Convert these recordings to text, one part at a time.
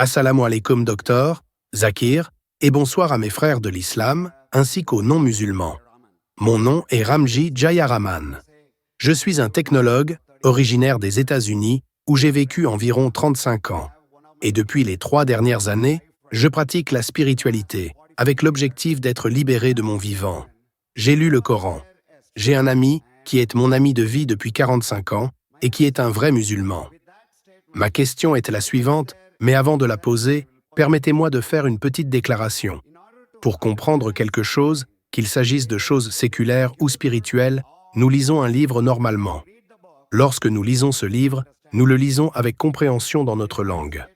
Assalamu alaikum docteur, Zakir, et bonsoir à mes frères de l'islam, ainsi qu'aux non-musulmans. Mon nom est Ramji Jayaraman. Je suis un technologue, originaire des États-Unis, où j'ai vécu environ 35 ans. Et depuis les 3 dernières années, je pratique la spiritualité, avec l'objectif d'être libéré de mon vivant. J'ai lu le Coran. J'ai un ami, qui est mon ami de vie depuis 45 ans, et qui est un vrai musulman. Ma question est la suivante, mais avant de la poser, permettez-moi de faire une petite déclaration. Pour comprendre quelque chose, qu'il s'agisse de choses séculaires ou spirituelles, nous lisons un livre normalement. Lorsque nous lisons ce livre, nous le lisons avec compréhension dans notre langue.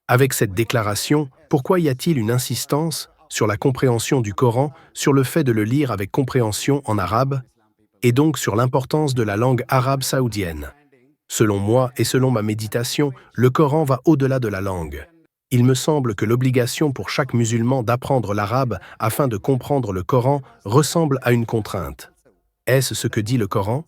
Avec cette déclaration, pourquoi y a-t-il une insistance sur la compréhension du Coran, sur le fait de le lire avec compréhension en arabe, et donc sur l'importance de la langue arabe saoudienne? Selon moi et selon ma méditation, le Coran va au-delà de la langue. Il me semble que l'obligation pour chaque musulman d'apprendre l'arabe afin de comprendre le Coran ressemble à une contrainte. Est-ce ce que dit le Coran?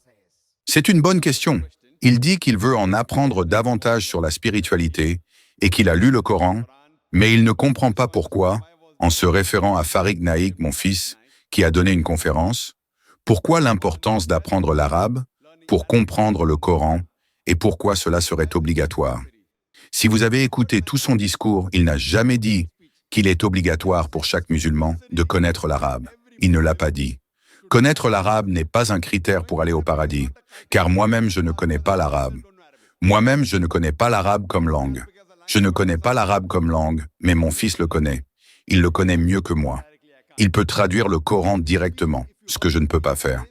C'est une bonne question. Il dit qu'il veut en apprendre davantage sur la spiritualité et qu'il a lu le Coran, mais il ne comprend pas pourquoi, en se référant à Farid Naik, mon fils, qui a donné une conférence, pourquoi l'importance d'apprendre l'arabe pour comprendre le Coran et pourquoi cela serait obligatoire. Si vous avez écouté tout son discours, il n'a jamais dit qu'il est obligatoire pour chaque musulman de connaître l'arabe. Il ne l'a pas dit. Connaître l'arabe n'est pas un critère pour aller au paradis, car moi-même je ne connais pas l'arabe. Moi-même je ne connais pas l'arabe comme langue. Je ne connais pas l'arabe comme langue, mais mon fils le connaît. Il le connaît mieux que moi. Il peut traduire le Coran directement, ce que je ne peux pas faire.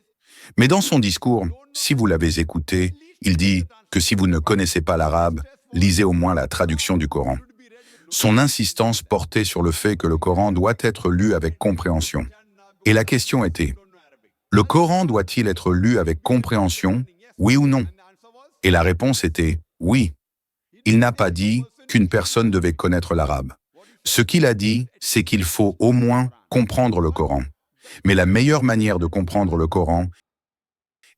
Mais dans son discours, si vous l'avez écouté, il dit que si vous ne connaissez pas l'arabe, lisez au moins la traduction du Coran. Son insistance portait sur le fait que le Coran doit être lu avec compréhension. Et la question était, le Coran doit-il être lu avec compréhension, oui ou non? Et la réponse était oui. Il n'a pas dit qu'une personne devait connaître l'arabe. Ce qu'il a dit, c'est qu'il faut au moins comprendre le Coran. Mais la meilleure manière de comprendre le Coran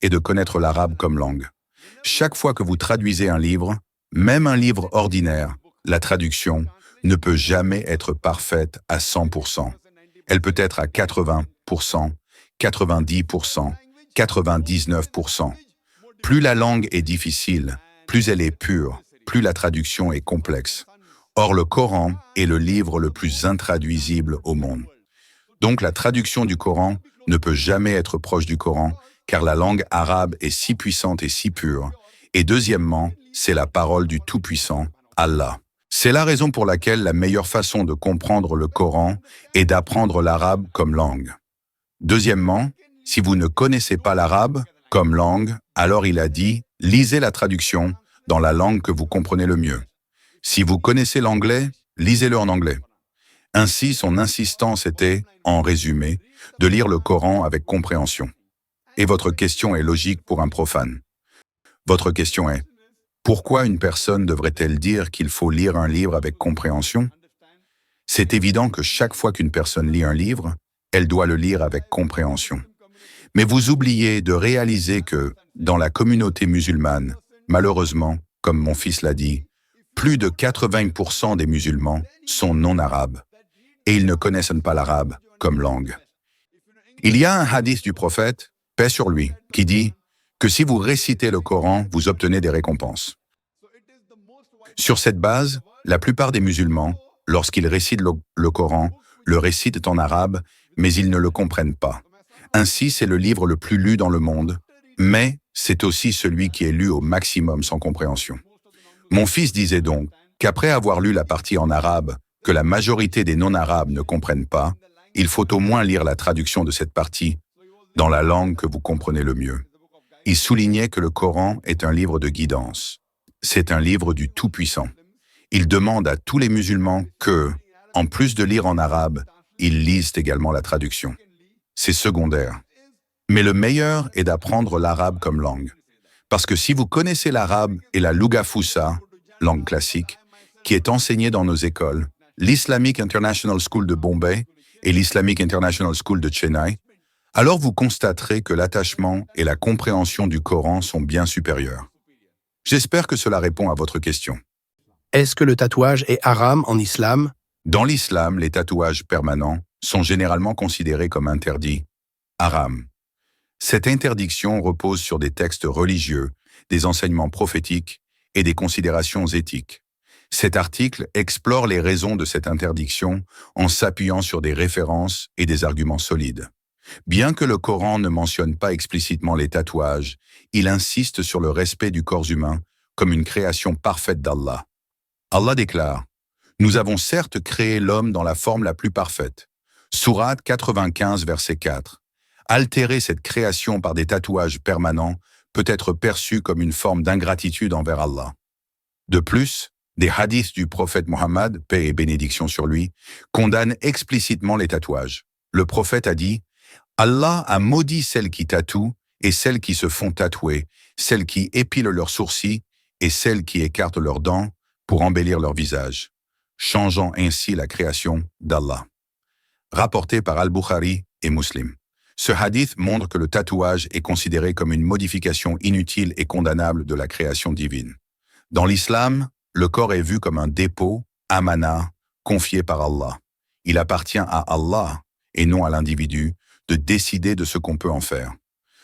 est de connaître l'arabe comme langue. Chaque fois que vous traduisez un livre, même un livre ordinaire, la traduction ne peut jamais être parfaite à 100%. Elle peut être à 80%, 90%, 99%. Plus la langue est difficile, plus elle est pure, plus la traduction est complexe. Or, le Coran est le livre le plus intraduisible au monde. Donc, la traduction du Coran ne peut jamais être proche du Coran, car la langue arabe est si puissante et si pure. Et deuxièmement, c'est la parole du Tout-Puissant, Allah. C'est la raison pour laquelle la meilleure façon de comprendre le Coran est d'apprendre l'arabe comme langue. Deuxièmement, si vous ne connaissez pas l'arabe comme langue, alors il a dit, lisez la traduction dans la langue que vous comprenez le mieux. Si vous connaissez l'anglais, lisez-le en anglais. Ainsi, son insistance était, en résumé, de lire le Coran avec compréhension. Et votre question est logique pour un profane. Votre question est, pourquoi une personne devrait-elle dire qu'il faut lire un livre avec compréhension? C'est évident que chaque fois qu'une personne lit un livre, elle doit le lire avec compréhension. Mais vous oubliez de réaliser que, dans la communauté musulmane, malheureusement, comme mon fils l'a dit, plus de 80% des musulmans sont non-arabes, et ils ne connaissent pas l'arabe comme langue. Il y a un hadith du prophète, paix sur lui, qui dit que si vous récitez le Coran, vous obtenez des récompenses. Sur cette base, la plupart des musulmans, lorsqu'ils récitent le Coran, le récitent en arabe, mais ils ne le comprennent pas. Ainsi, c'est le livre le plus lu dans le monde, mais c'est aussi celui qui est lu au maximum sans compréhension. Mon fils disait donc qu'après avoir lu la partie en arabe, que la majorité des non-arabes ne comprennent pas, il faut au moins lire la traduction de cette partie dans la langue que vous comprenez le mieux. Il soulignait que le Coran est un livre de guidance. C'est un livre du Tout-Puissant. Il demande à tous les musulmans que, en plus de lire en arabe, ils lisent également la traduction. C'est secondaire. Mais le meilleur est d'apprendre l'arabe comme langue. Parce que si vous connaissez l'arabe et la Louga Foussa, langue classique, qui est enseignée dans nos écoles, l'Islamic International School de Bombay et l'Islamic International School de Chennai, alors vous constaterez que l'attachement et la compréhension du Coran sont bien supérieurs. J'espère que cela répond à votre question. Est-ce que le tatouage est haram en islam? Dans l'islam, les tatouages permanents sont généralement considérés comme interdits, haram. Cette interdiction repose sur des textes religieux, des enseignements prophétiques et des considérations éthiques. Cet article explore les raisons de cette interdiction en s'appuyant sur des références et des arguments solides. Bien que le Coran ne mentionne pas explicitement les tatouages, il insiste sur le respect du corps humain comme une création parfaite d'Allah. Allah déclare « Nous avons certes créé l'homme dans la forme la plus parfaite ». Sourate 95, verset 4. Altérer cette création par des tatouages permanents peut être perçu comme une forme d'ingratitude envers Allah. De plus, des hadiths du prophète Mohammed, paix et bénédiction sur lui, condamnent explicitement les tatouages. Le prophète a dit « Allah a maudit celles qui tatouent et celles qui se font tatouer, celles qui épilent leurs sourcils et celles qui écartent leurs dents pour embellir leur visage, changeant ainsi la création d'Allah. » Rapporté par Al-Bukhari et Muslim. Ce hadith montre que le tatouage est considéré comme une modification inutile et condamnable de la création divine. Dans l'islam, le corps est vu comme un dépôt, amana, confié par Allah. Il appartient à Allah, et non à l'individu, de décider de ce qu'on peut en faire.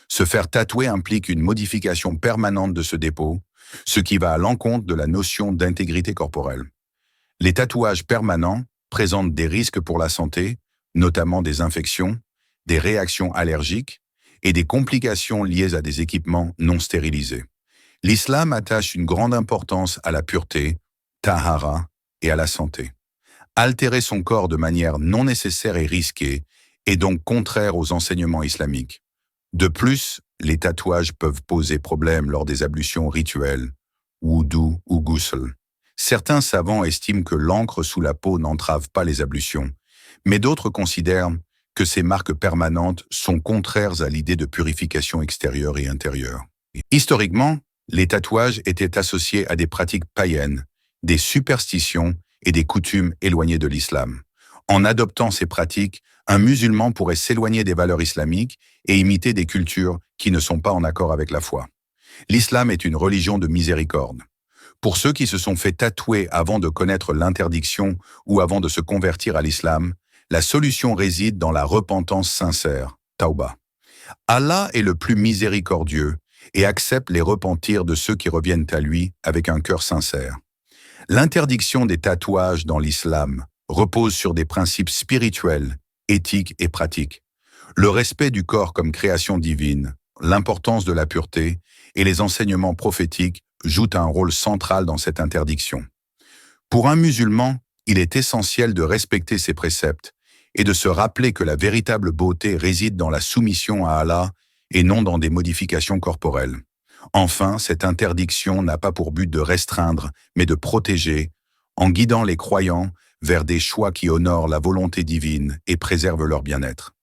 Se faire tatouer implique une modification permanente de ce dépôt, ce qui va à l'encontre de la notion d'intégrité corporelle. Les tatouages permanents présentent des risques pour la santé, notamment des infections, des réactions allergiques et des complications liées à des équipements non stérilisés. L'islam attache une grande importance à la pureté, tahara, et à la santé. Altérer son corps de manière non nécessaire et risquée est donc contraire aux enseignements islamiques. De plus, les tatouages peuvent poser problème lors des ablutions rituelles, wudu ou ghusl. Certains savants estiment que l'encre sous la peau n'entrave pas les ablutions, mais d'autres considèrent que ces marques permanentes sont contraires à l'idée de purification extérieure et intérieure. Historiquement, les tatouages étaient associés à des pratiques païennes, des superstitions et des coutumes éloignées de l'islam. En adoptant ces pratiques, un musulman pourrait s'éloigner des valeurs islamiques et imiter des cultures qui ne sont pas en accord avec la foi. L'islam est une religion de miséricorde. Pour ceux qui se sont fait tatouer avant de connaître l'interdiction ou avant de se convertir à l'islam, la solution réside dans la repentance sincère, tauba. Allah est le plus miséricordieux et accepte les repentirs de ceux qui reviennent à lui avec un cœur sincère. L'interdiction des tatouages dans l'islam repose sur des principes spirituels, éthiques et pratiques. Le respect du corps comme création divine, l'importance de la pureté et les enseignements prophétiques jouent un rôle central dans cette interdiction. Pour un musulman, il est essentiel de respecter ces préceptes et de se rappeler que la véritable beauté réside dans la soumission à Allah et non dans des modifications corporelles. Enfin, cette interdiction n'a pas pour but de restreindre, mais de protéger, en guidant les croyants vers des choix qui honorent la volonté divine et préservent leur bien-être.